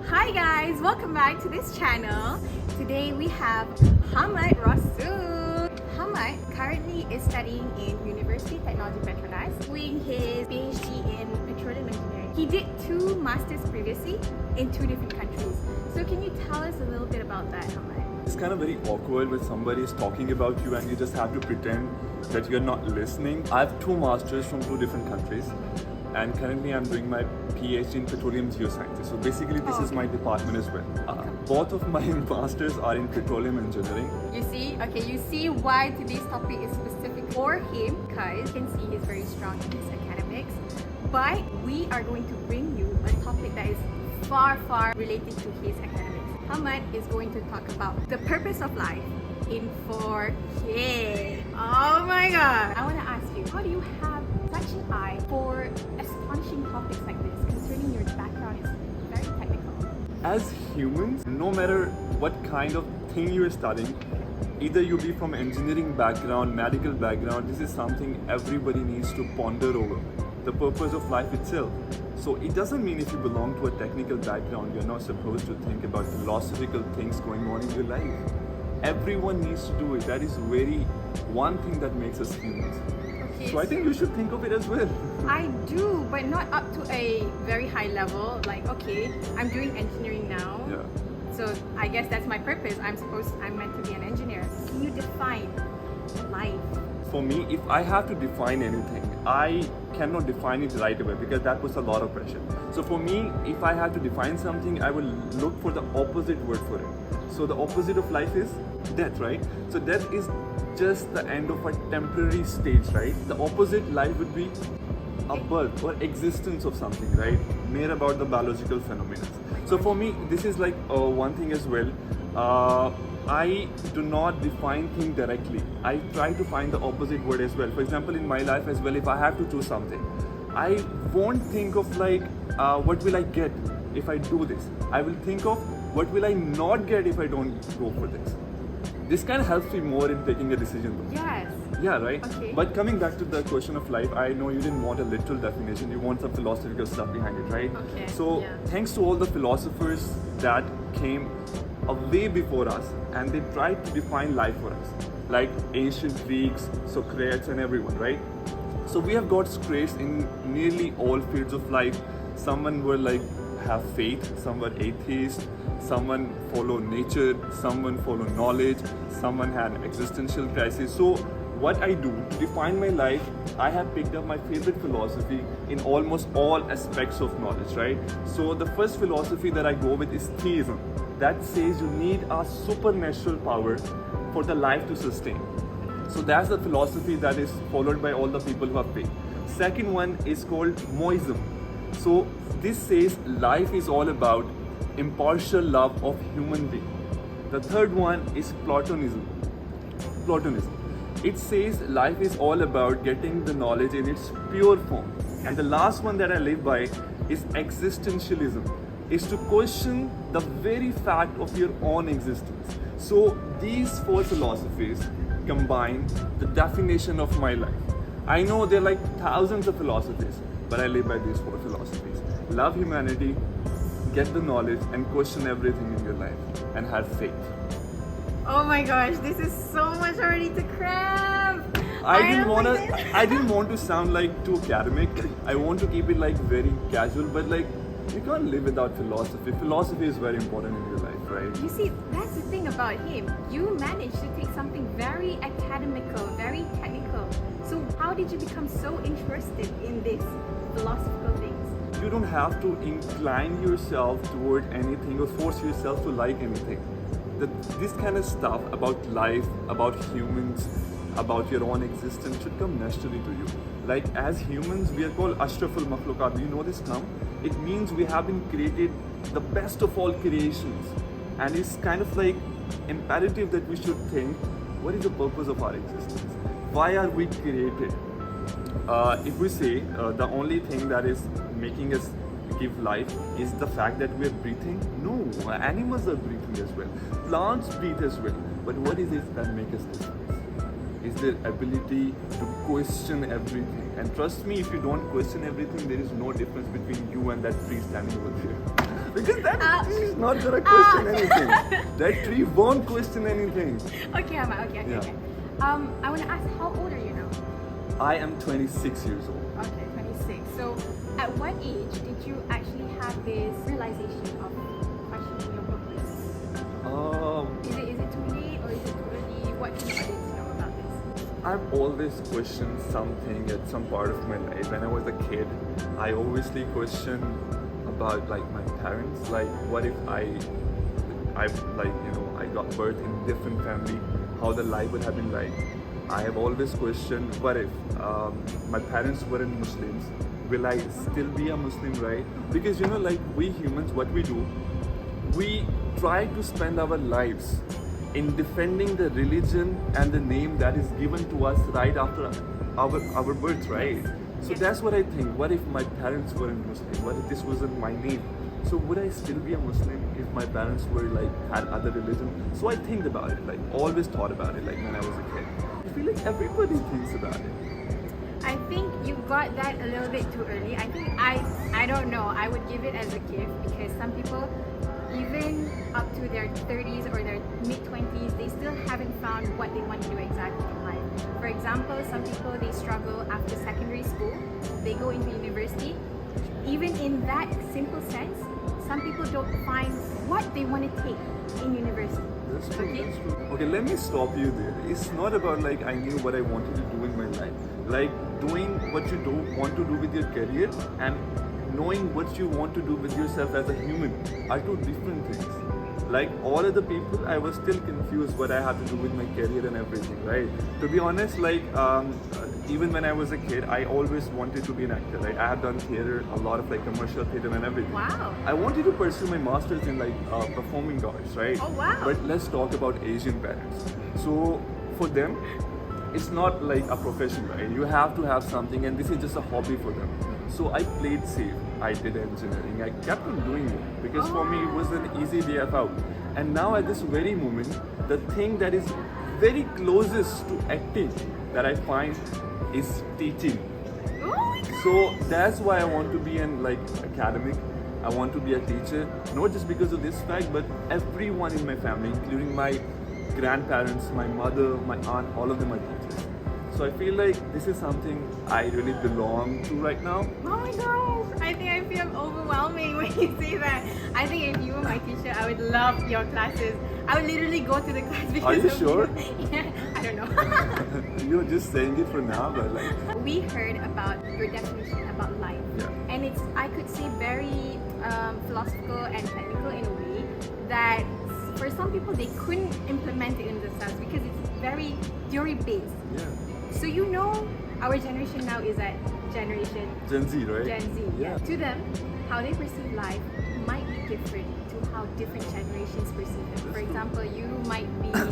Hi guys, welcome back to this channel. Today we have Hammad Rasool. Hammad currently is studying in University Technology Petronas, doing his PhD in Petroleum Engineering. He did 2 masters previously in 2 different countries. So can you tell us a little bit about that, Hammad? It's kind of very awkward when somebody is talking about you and you just have to pretend that you're not listening. I have 2 masters from 2 different countries, and currently I'm doing my PhD in Petroleum Geosciences. So basically this is my department as well. Both of my masters are in Petroleum Engineering. You see why today's topic is specific for him, because you can see he's very strong in his academics. But we are going to bring you a topic that is far related to his academics. Hammad is going to talk about the purpose of life in 4K. Oh my god! I want to ask you, how do you have such an eye for astonishing topics like this, concerning your background is very technical? As humans, no matter what kind of thing you're studying, either you be from engineering background, medical background, this is something everybody needs to ponder over. The purpose of life itself. So it doesn't mean if you belong to a technical background, you're not supposed to think about philosophical things going on in your life. Everyone needs to do it. That is one thing that makes us humans. Okay, so I think you should think of it as well. I do, but not up to a very high level. Like, okay, I'm doing engineering now. Yeah. So I guess that's my purpose. I'm meant to be an engineer. Can you define life? For me, if I have to define anything, I cannot define it right away because that puts a lot of pressure. So for me, if I have to define something, I will look for the opposite word for it. So the opposite of life is death, right? So death is just the end of a temporary stage, right? The opposite life would be a birth or existence of something, right? More about the biological phenomena. So for me, this is like one thing as well. I do not define things directly. I try to find the opposite word as well. For example, in my life as well, if I have to choose something, I won't think of like, what will I get if I do this? I will think of what will I not get if I don't go for this. This kind of helps me more in taking a decision though. Yes. Yeah, right? Okay. But coming back to the question of life, I know you didn't want a literal definition, you want some philosophical stuff behind it, right? Okay. So thanks to all the philosophers that came way before us and they tried to define life for us, like ancient Greeks, Socrates and everyone, right? So we have got scrapes in nearly all fields of life. Someone were like have faith, some were atheists, someone follow nature, someone follow knowledge, someone had an existential crisis. So what I do to define my life, I have picked up my favorite philosophy in almost all aspects of knowledge, right? So the first philosophy that I go with is theism. That says you need a supernatural power for the life to sustain. So that's the philosophy that is followed by all the people who have faith. Second one is called moism. So this says life is all about impartial love of human being. The third one is Platonism. It says life is all about getting the knowledge in its pure form. And the last one that I live by is existentialism. Is to question the very fact of your own existence. So these 4 philosophies combine the definition of my life. I know there are like thousands of philosophies, but I live by these 4 philosophies. Love humanity, get the knowledge, and question everything in your life, and have faith. Oh my gosh, this is so much already to cram. I didn't want to sound like too academic. I want to keep it like very casual, but like you can't live without philosophy. Philosophy is very important in your life, right? You see, that's the thing about him. You managed to take something very academical, very technical. So how did you become so interested in this philosophical things? You don't have to incline yourself toward anything or force yourself to like anything. This kind of stuff about life, about humans, about your own existence should come naturally to you. Like as humans, we are called Ashraful Makhluqat. Do you know this term? It means we have been created the best of all creations. And it's kind of like imperative that we should think, what is the purpose of our existence? Why are we created? If we say the only thing that is making us give life is the fact that we are breathing, no, animals are breathing as well. Plants breathe as well. But what is it that makes us different? is their ability to question everything. And trust me, if you don't question everything, there is no difference between you and that tree standing over there. Because that tree is not gonna question anything. That tree won't question anything. Okay, Hammad, okay. I want to ask, how old are you now? I am 26 years old. Okay, 26. So, at what age did you actually have this realization of questioning your purpose? Is it too late or is it too early? What can the audience know about this? I've always questioned something at some part of my life. When I was a kid, I obviously questioned about like my parents. Like, what if I got birth in a different family? How the life would have been like? I have always questioned, what if my parents weren't Muslims? Will I still be a Muslim, right? Because like we humans, what we do, we try to spend our lives in defending the religion and the name that is given to us right after our birth, right? So that's what I think. What if my parents weren't Muslim? What if this wasn't my name? So would I still be a Muslim if my parents were had other religion? So I think about it, always thought about it, when I was a kid. I feel like everybody thinks about it. I think you got that a little bit too early. I think I don't know. I would give it as a gift because some people, even up to their 30s or their mid-20s, they still haven't found what they want to do exactly in life. For example, some people, they struggle after secondary school. They go into university. Even in that simple sense, some people don't find what they want to take in university. That's true, Okay? that's true. Okay, let me stop you there. It's not about I knew what I wanted to do in my life. Doing what you want to do with your career and knowing what you want to do with yourself as a human are two different things. All other people, I was still confused what I had to do with my career and everything, right? To be honest, even when I was a kid, I always wanted to be an actor. I have done theater, a lot of commercial theater and everything. Wow. I wanted to pursue my master's in performing arts, right? Oh, wow. But let's talk about Asian parents. So for them, it's not a profession, right? You have to have something, and this is just a hobby for them. So I played safe. I did engineering. I kept on doing it because for me it was an easy way out. And now at this very moment, the thing that is very closest to acting that I find is teaching. Oh my God. So that's why I want to be an academic. I want to be a teacher, not just because of this fact, but everyone in my family, including my grandparents, my mother, my aunt, all of them are teachers. So I feel this is something I really belong to right now. Oh my gosh, I think I feel overwhelming when you say that. I think if you were my teacher, I would love your classes. I would literally go to the class because Are you of sure? You. Yeah, I don't know. You're just saying it for now, but We heard about your definition about life. Yeah. And it's, I could say, very philosophical and technical in a way that for some people they couldn't implement it in themselves because it's very theory based. yeah. So our generation now is at generation Gen Z, right? Gen Z. Yeah. To them, how they perceive life might be different to how different generations perceive it. For example, you might be I'm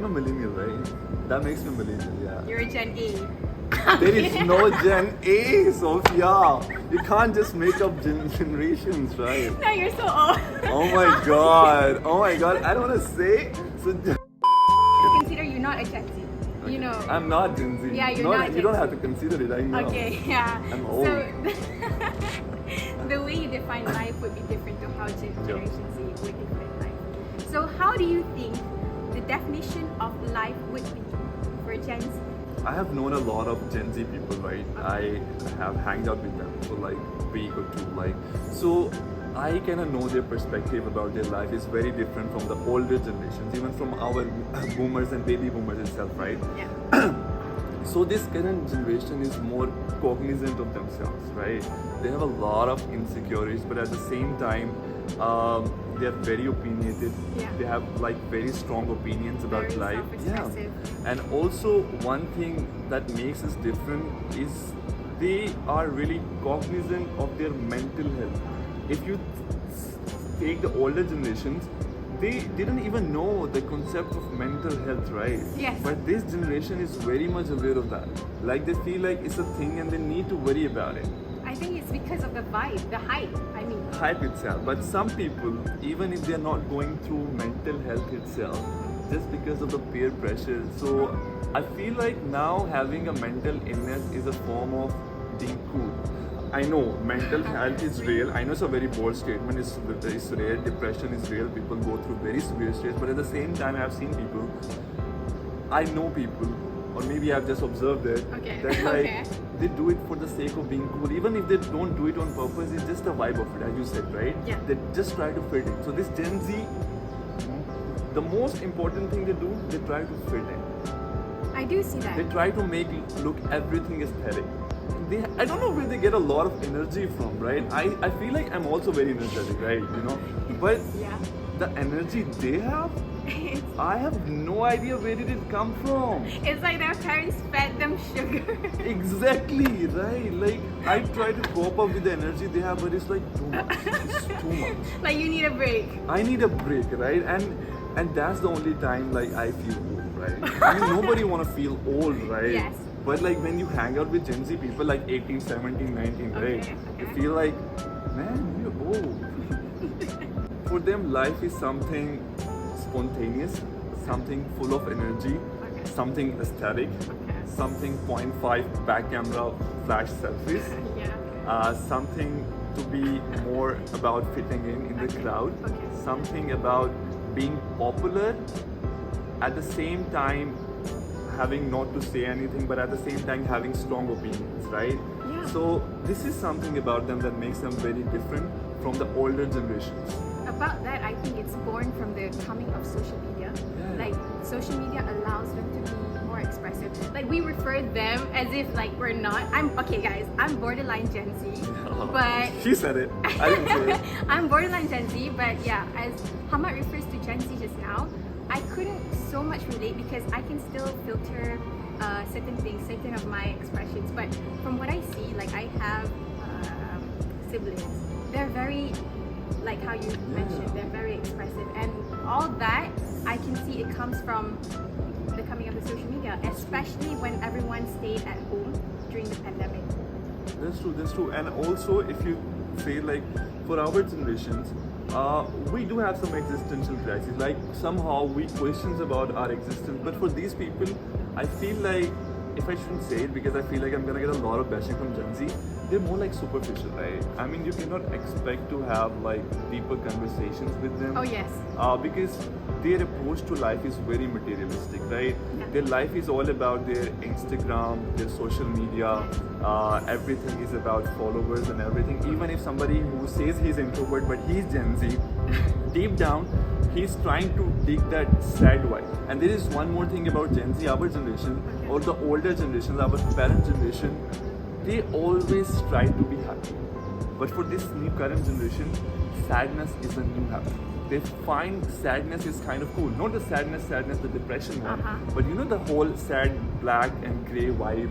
a millennial, right? That makes me millennial, yeah. you're a Gen A. There is no Gen A, Sophia. You can't just make up generations, right? No, you're so old. Oh my god. Oh my god. I don't want to say. So, I consider you not a Gen Z. You know. I'm not Gen Z. Yeah, you're No, not You Gen don't Z. have to consider it. I know. Okay, yeah. I'm old. So the way you define life would be different to how Generation Z would define life. So how do you think the definition of life would be for Gen Z? I have known a lot of Gen Z people, right? I have hanged out with them for a week or two, so I kind of know their perspective about their life is very different from the older generations, even from our boomers and baby boomers itself, right? Yeah. So this current generation is more cognizant of themselves, right? They have a lot of insecurities, but at the same time, they are very opinionated. Yeah. They have very strong opinions about Very life. self-expressive. And also one thing that makes us different is they are really cognizant of their mental health. If you take the older generations, they didn't even know the concept of mental health, right? Yes. But this generation is very much aware of that. They feel like it's a thing and they need to worry about it. I think it's because of the vibe, the hype. Hype itself. But some people, even if they're not going through mental health itself, just because of the peer pressure. So I feel like now having a mental illness is a form of being cool. I know mental health is real. I know it's a very bold statement. It's real. Depression is real. People go through very severe stress. But at the same time, I've seen people. I know people, or maybe I've just observed it. Okay. That like Okay. they do it for the sake of being cool. Even if they don't do it on purpose, it's just a vibe of it, as you said, right? Yeah. They just try to fit in. So this Gen Z, the most important thing they do, they try to fit in. I do see that. They try to make look everything aesthetic. I don't know where they get a lot of energy from, right? I feel like I'm also very energetic, right? You know, but Yeah. the energy they have, I have no idea where did it come from. It's like their parents fed them sugar. Exactly, right? Like I try to cope up with the energy they have, but it's like too much. It's too much. Like you need a break. I need a break, right? And that's the only time like I feel old, right? I mean, nobody wanna feel old, right? Yes. But like when you hang out with Gen Z people like 18, 17, 19, right? Okay, You okay. feel like, man, you're old. For them, life is something spontaneous, something full of energy, Okay. something aesthetic, Okay. something 0.5 back camera flash selfies, Yeah. something to be more about fitting in the Okay. crowd, Okay. something about being popular, at the same time having not to say anything, but at the same time having strong opinions, right? Yeah. So this is something about them that makes them very different from the older generations. About that, I think it's born from the coming of social media. Yeah. Like social media allows them to be more expressive. Like we refer them as if like we're not. Okay, guys. I'm borderline Gen Z, but She said it. I didn't say it. I'm borderline Gen Z. But yeah, as Hammad refers to Gen Z just now, I couldn't so much relate because I can still filter certain things, certain of my expressions. But from what I see, like I have siblings. They're very, like how you mentioned, they're very expressive, and all that I can see it comes from the coming of the social media, especially when everyone stayed at home during the pandemic. That's true, that's true. And also, if you say like for our generations, we do have some existential crises. Like somehow we questions about our existence. But for these people, I feel like, if I shouldn't say it because I feel like I'm gonna get a lot of bashing from Gen Z, they're more like superficial, right? I mean, you cannot expect to have like deeper conversations with them. Oh yes. Because their approach to life is very materialistic, right? Yeah. Their life is all about their Instagram, their social media. Everything is about followers and everything. Even if somebody who says he's introvert but he's Gen Z, deep down he's trying to dig that sad vibe. And there is one more thing about Gen Z, our generation, Okay. or the older generations, our parent generation, they always try to be happy. But for this new current generation, sadness is a new happy. They find sadness is kind of cool. Not the sadness, the depression one, but you know the whole sad, black and grey vibe,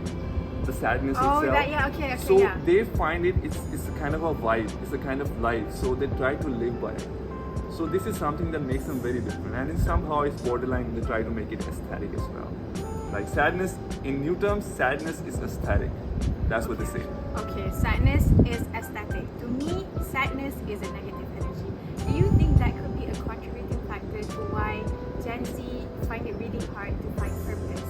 the sadness Oh, itself. that, yeah, okay, So yeah. they find it's a kind of a vibe, it's a kind of life. So they try to live by it. So this is something that makes them very different, and in somehow it's borderline. They try to make it aesthetic as well. Like sadness, in new terms, sadness is aesthetic. That's what they say. Okay, sadness is aesthetic. To me, sadness is a negative energy. Do you think that could be a contributing factor to why Gen Z find it really hard to find purpose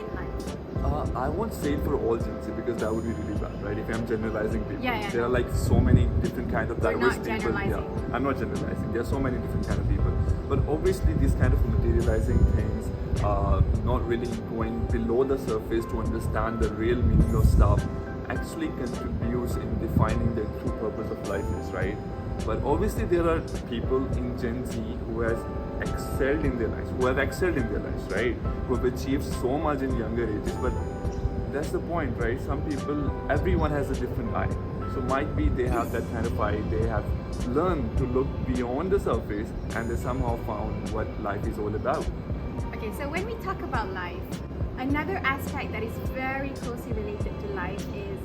in life? I won't say it for all Gen Z because that would be really bad, right? If I'm generalizing people, Yeah, there no. are like so many different kind of We're diverse not people. generalizing. Yeah, I'm not generalizing. There are so many different kind of people, but obviously these kind of materializing things, not really going below the surface to understand the real meaning of stuff, actually contributes in defining the true purpose of life is, right? But obviously there are people in Gen Z who have excelled in their lives, right? Who have achieved so much in younger ages, but that's the point, right? Some people, everyone has a different eye. So might be they have that kind of eye, they have learned to look beyond the surface and they somehow found what life is all about. Okay, so when we talk about life, another aspect that is very closely related to life is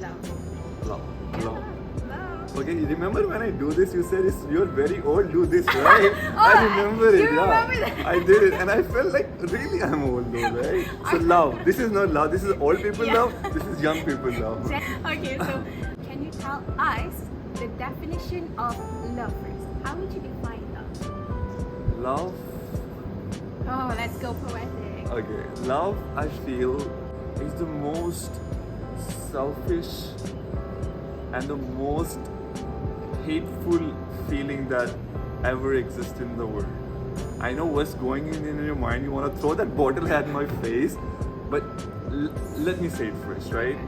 love. Love. Yeah, Love. love. Okay, you remember when I do this, you said you're very old, do this, right? I remember you it, yeah. remember that? I did it and I felt like really I'm old though, right? So love, this is not love, this is old people Yeah. love, this is young people love. Okay, so can you tell us the definition of love first? How would you define love? Love, Oh, let's go poetic. Okay, love, I feel, is the most selfish and the most hateful feeling that ever exists in the world. I know what's going in your mind. You want to throw that bottle at my face, but let me say it first, right?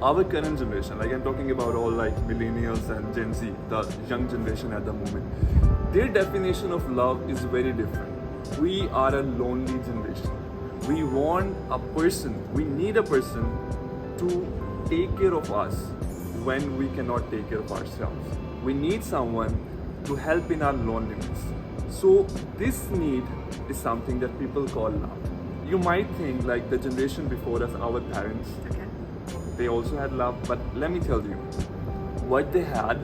Our current generation, like I'm talking about all like millennials and Gen Z, the young generation at the moment, their definition of love is very different. We are a lonely generation. We want a person, we need a person to take care of us when we cannot take care of ourselves. We need someone to help in our loneliness. So this need is something that people call love. You might think like the generation before us, our parents, Okay. they also had love, but let me tell you, what they had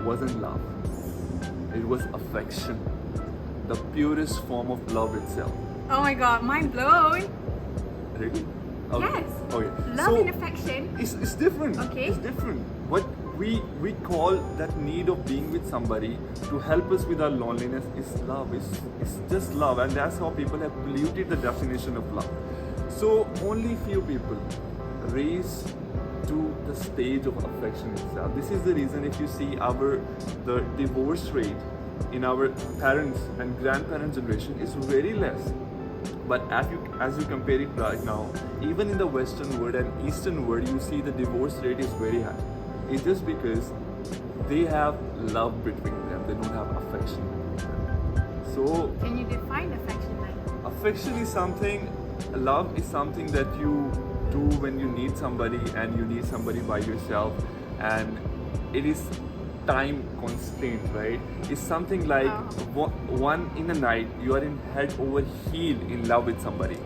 wasn't love. It was affection, the purest form of love itself. Oh my god, mind blown. Really? Okay. Yes. Okay. Love and affection. It's different. Okay. It's different. What we call that need of being with somebody to help us with our loneliness is love. It's just love, and that's how people have polluted the definition of love. So only few people raise to the stage of affection itself. This is the reason if you see the divorce rate in our parents and grandparents generation is very less. But as you compare it right now, even in the Western world and Eastern world, you see the divorce rate is very high. It's just because they have love between them. They don't have affection between them. So Can you define affection then? affection is something, love is something that you do when you need somebody and you need somebody by yourself, and it is time constraint, right? It's something like one in a night you are in head over heel in love with somebody.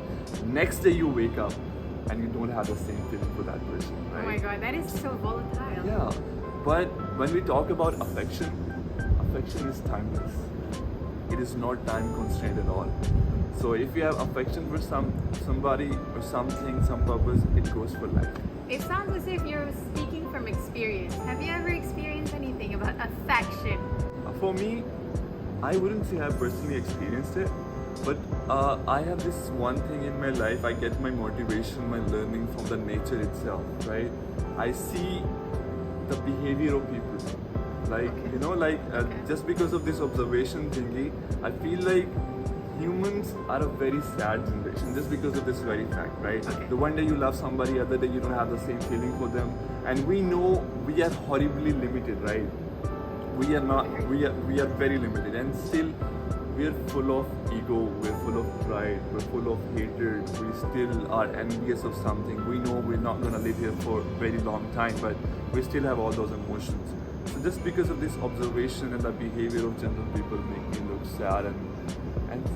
Next day you wake up and you don't have the same feeling for that person, right? Oh my god, that is so volatile. Yeah, but when we talk about affection, affection is timeless. It is not time constrained at all. So if you have affection for somebody or something, some purpose, it goes for life. It sounds as if you're speaking from experience. Have you ever experienced anything about affection? For me, I wouldn't say I've personally experienced it, but I have this one thing in my life. I get my motivation, my learning from the nature itself, right? I see the behavior of people. Like, Okay. you know, like just because of this observation thingy, I feel like humans are a very sad generation just because of this very fact, right? Okay. The one day you love somebody, other day you don't have the same feeling for them, and we know we are horribly limited, right? We are not. We are very limited, and still we are full of ego. We're full of pride. We're full of hatred. We still are envious of something. We know we're not gonna live here for a very long time, but we still have all those emotions. So just because of this observation and the behavior of general people make me look sad and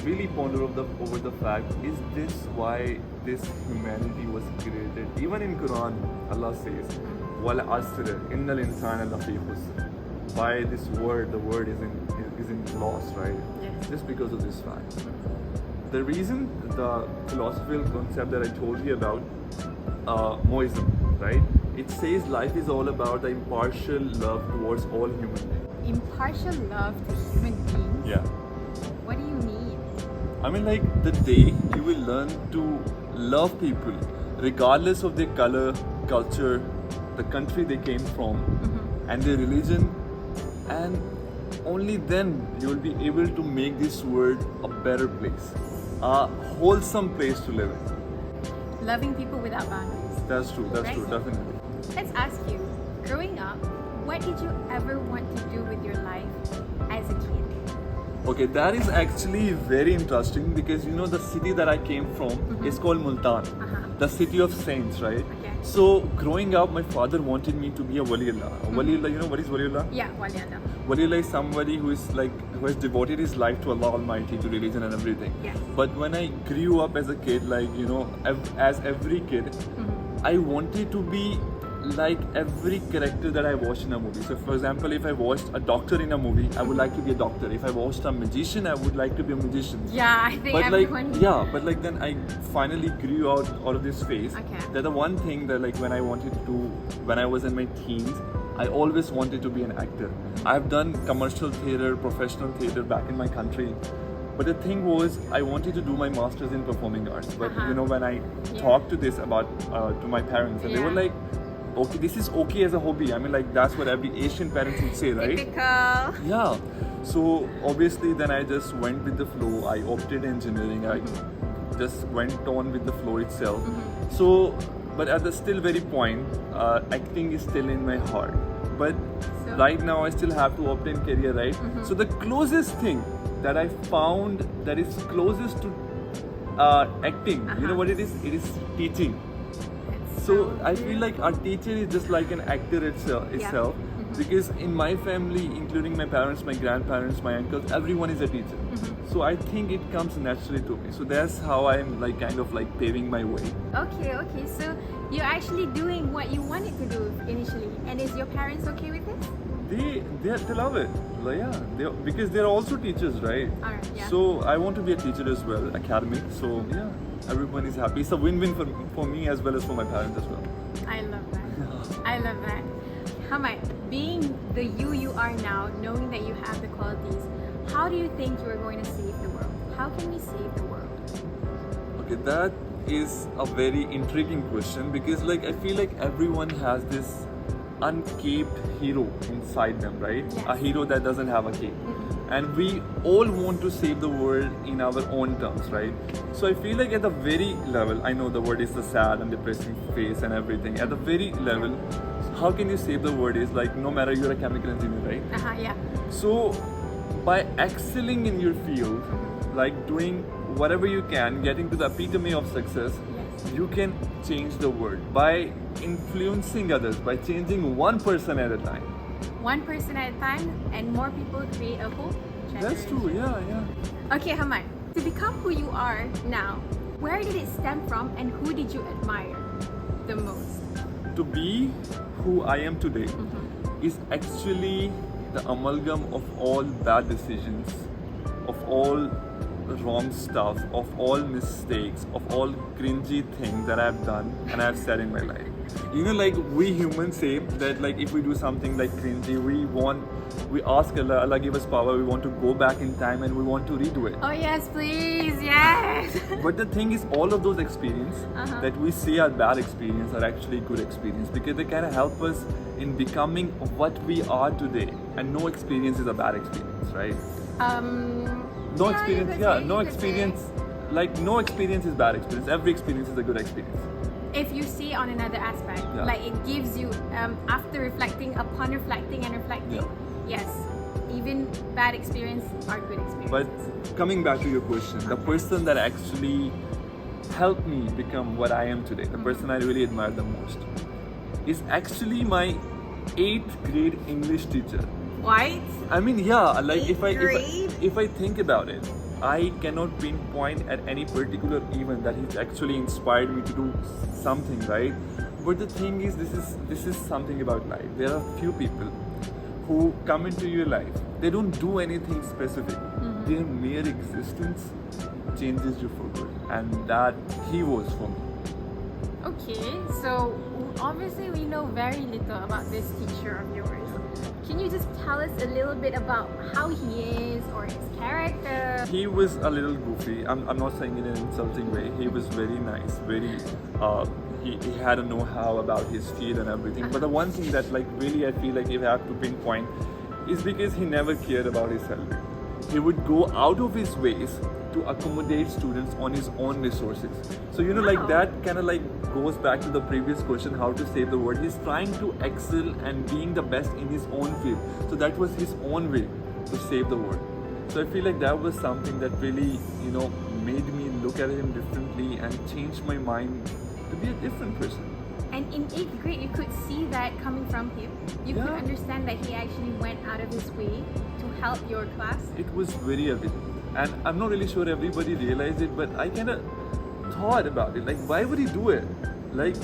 really ponder over the fact, is this why this humanity was created? Even in Quran, Allah says, "Wal asr, innal insana lafi khusr." By this word, the word is in loss, right? Yes. Just because of this fact. The reason, the philosophical concept that I told you about, Moism, right? It says life is all about the impartial love towards all human beings. Impartial love to human beings? Yeah. What do you mean? I mean, like the day you will learn to love people regardless of their color, culture, the country they came from, and their religion, and only then you will be able to make this world a better place, a wholesome place to live in. Loving people without boundaries. That's true, Right. definitely. Let's ask you, growing up, what did you ever want to do with your life as a kid? Okay, that is actually very interesting because you know the city that I came from is called Multan, the city of saints, right? Okay. So growing up, my father wanted me to be a waliullah. Waliullah, you know what is waliullah? Yeah, waliullah. Waliullah is somebody who has devoted his life to Allah Almighty, to religion and everything. Yes. But when I grew up as a kid, like you know, as every kid, I wanted to be like every character that I watched in a movie. So for example, if I watched a doctor in a movie, I would like to be a doctor. If I watched a magician, I would like to be a magician. Yeah, I think But everyone. but like then I finally grew out of this phase. Okay. That the one thing that like when I was in my teens, I always wanted to be an actor. I've done commercial theater, professional theater back in my country, But the thing was, I wanted to do my master's in performing arts. But Uh-huh. you know, when I talked to this about to my parents, and they were like, okay, this is okay as a hobby. I mean, like, that's what every Asian parent would say, right? Typical. Yeah. So obviously, then I just went with the flow. I opted engineering. I just went on with the flow itself. So, but at the still very point, acting is still in my heart. But So- right now, I still have to opt in career, right? So the closest thing that I found that is closest to acting, you know what it is? It is teaching. It's So I good. feel like our teacher is just like an actor itself. Because in my family, including my parents, my grandparents, my uncles, everyone is a teacher. So I think it comes naturally to me. So that's how I'm like kind of like paving my way. Okay. So you're actually doing what you wanted to do initially, and is your parents okay with it? They love it. Like, yeah, because they're also teachers, right? Alright, yeah. So I want to be a teacher as well, academic. So yeah, everyone is happy. It's a win-win for me as well as for my parents as well. I love that. I love that. Hammad, being the you are now, knowing that you have the qualities, how do you think you are going to save the world? How can we save the world? Okay, that is a very intriguing question because like I feel like everyone has this uncaped hero inside them, right? Yes. A hero that doesn't have a cape. And we all want to save the world in our own terms, right? So I feel like at the very level, I know the word is the sad and depressing face and everything. At the very level, how can you save the world is like no matter you're a chemical engineer, right? Yeah. So by excelling in your field, like doing whatever you can, getting to the epitome of success, Yes. you can change the world by influencing others, by changing one person at a time. One person at a time, and more people create a whole That's generation. true, yeah. Okay, Hammad, to become who you are now, where did it stem from, and who did you admire the most? To be who I am today is actually the amalgam of all bad decisions, of all wrong stuff, of all mistakes, of all cringy things that I've done and I've said in my life. You know, like we humans say that like if we do something like cringy, we ask Allah give us power, we want to go back in time and we want to redo it. Oh yes, please, yes. But the thing is, all of those experiences that we say are bad experience are actually good experience because they kind of help us in becoming what we are today. And no experience is a bad experience, right? No Yeah, you experience, could yeah, say, no you could say. experience. Like no experience is bad experience. Every experience is a good experience. If you see on another aspect, Yeah. like it gives you, after reflecting, upon reflecting and reflecting, yes, even bad experience are good experience. But coming back to your question, the person that actually helped me become what I am today, the person I really admire the most, is actually my 8th grade English teacher. White? I mean, yeah, like Eighth grade? if I think about it, I cannot pinpoint at any particular event that he's actually inspired me to do something, right? But the thing is, this is something about life. There are few people who come into your life. They don't do anything specific. Their mere existence changes you for good, and that he was for me. Okay, so obviously we know very little about this teacher of yours. Can you just tell us a little bit about how he is or his character? He was a little goofy. I'm not saying in an insulting way. He was very nice, very he had a know-how about his field and everything. But the one thing that like really I feel like if I have to pinpoint is because he never cared about his salary. He would go out of his ways to accommodate students on his own resources. So you know, like Wow. that kind of like goes back to the previous question, how to save the world. He's trying to excel and being the best in his own field. So that was his own way to save the world. So I feel like that was something that really, you know, made me look at him differently and changed my mind to be a different person. And in 8th grade, you could see that coming from him. You could Yeah. understand that he actually went out of his way to help your class. It was very evident. And I'm not really sure everybody realized it, but I kind of thought about it. Like, why would he do it? Like,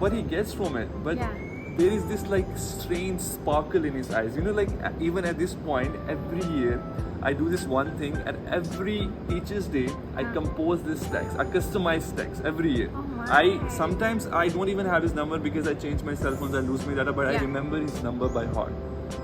what he gets from it. But Yeah. there is this like strange sparkle in his eyes. You know, like even at this point, every year, I do this one thing. At every Teacher's Day, I compose this text, a customized text every year. Oh my. Sometimes I don't even have his number because I change my cell phones, I lose my data, but I Yeah. remember his number by heart.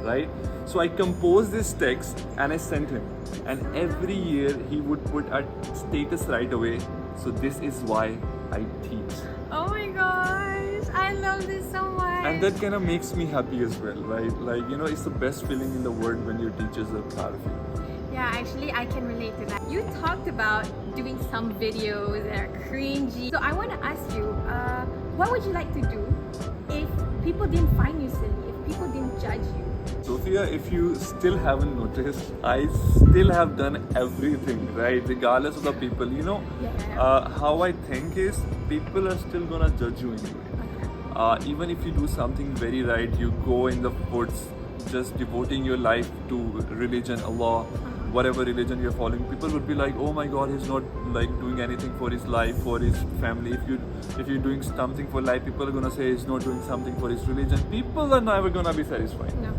right? So I composed this text and I sent him. And every year he would put a status right away. So this is why I teach. Oh my gosh, I love this so much. And that kind of makes me happy as well, right? Like, you know, it's the best feeling in the world when your teachers are proud of you. Yeah, actually, I can relate to that. You talked about doing some videos that are cringy. So I want to ask you, what would you like to do if people didn't find you silly, if people didn't judge you? Sophia, if you still haven't noticed, I still have done everything, right? Regardless of the people. You know, how I think is people are still gonna judge you anyway. Even if you do something very right, you go in the woods just devoting your life to religion, Allah, whatever religion you're following, people would be like, oh my god, he's not like doing anything for his life, for his family. If you're doing something for life, people are gonna say he's not doing something for his religion. People are never gonna be satisfied. No.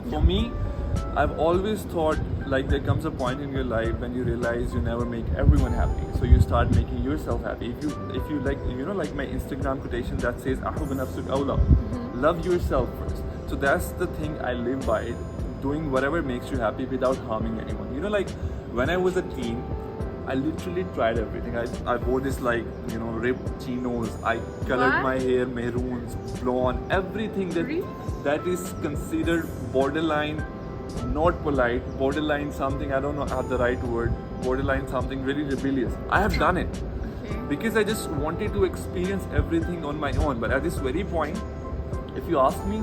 For me, I've always thought like there comes a point in your life when you realize you never make everyone happy. So you start making yourself happy. If you like, you know, like my Instagram quotation that says "Ahub nafsuk awla," love yourself first. So that's the thing I live by, doing whatever makes you happy without harming anyone. You know, like when I was a teen, I literally tried everything. I wore this like, you know, ripped chinos. I colored my hair maroons, blonde, everything that is considered borderline, not polite, borderline something, I don't know have the right word, borderline something really rebellious. I have done it because I just wanted to experience everything on my own. But at this very point, if you ask me,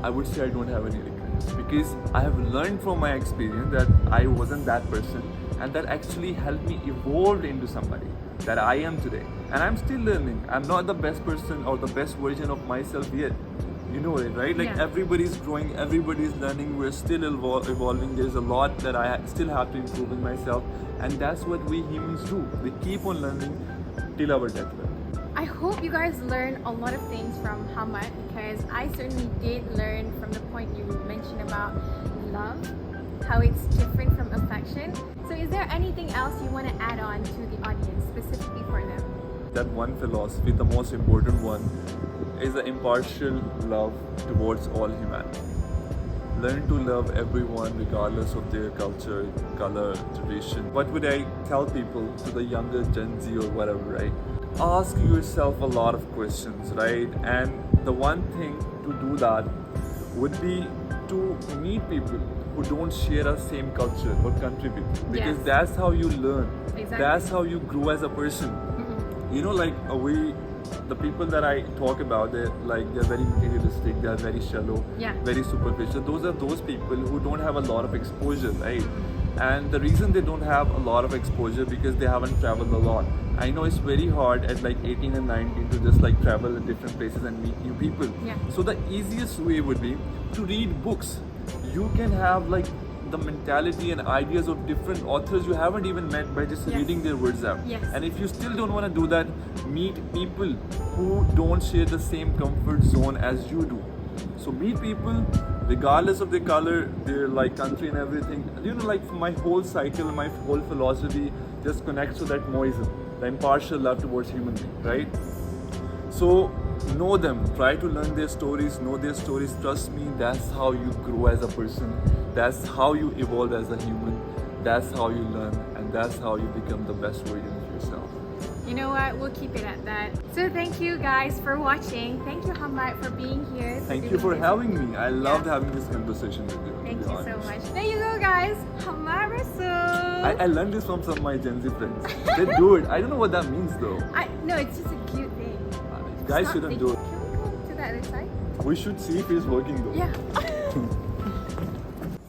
I would say I don't have any regrets because I have learned from my experience that I wasn't that person, and that actually helped me evolve into somebody that I am today. And I'm still learning. I'm not the best person or the best version of myself yet. You know it, right? Like everybody's growing, everybody's learning, we're still evolving. There's a lot that I still have to improve in myself. And that's what we humans do. We keep on learning till our deathbed. I hope you guys learn a lot of things from Hammad, because I certainly did learn from the point you mentioned about love, how it's different from affection. So is there anything else you want to add on to the audience specifically for them? That one philosophy, the most important one, is the impartial love towards all humanity. Learn to love everyone regardless of their culture, color, tradition. What would I tell people, to the younger Gen Z or whatever, right? Ask yourself a lot of questions, right? And the one thing to do that would be to meet people who don't share a same culture or country with you, because that's how you learn. Exactly. That's how you grow as a person. You know, like the people that I talk about, they're very materialistic, they're very shallow, very superficial. Those are those people who don't have a lot of exposure, right? And the reason they don't have a lot of exposure because they haven't traveled a lot. I know it's very hard at like 18 and 19 to just like travel in different places and meet new people. So the easiest way would be to read books. You can have like the mentality and ideas of different authors you haven't even met by just reading their words out. And if you still don't want to do that, meet people who don't share the same comfort zone as you do. So meet people regardless of their color, their like country and everything. You know, like my whole cycle, my whole philosophy just connects to that moism, the impartial love towards human being, right? So know them, try to learn their stories, know their stories. Trust me, that's how you grow as a person. That's how you evolve as a human. That's how you learn, and that's how you become the best version of yourself. You know what? We'll keep it at that. So thank you guys for watching. Thank you, Hammad, for being here. Thank you for having me. I loved having this conversation with you. Thank you so much. There you go, guys. Hammad Rasool. I learned this from some of my Gen Z friends. They do it. I don't know what that means though. No, it's just a cute thing. Guys shouldn't do it. Can we go to the other side? We should see if it's working though. Yeah.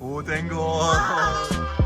Oh, thank God.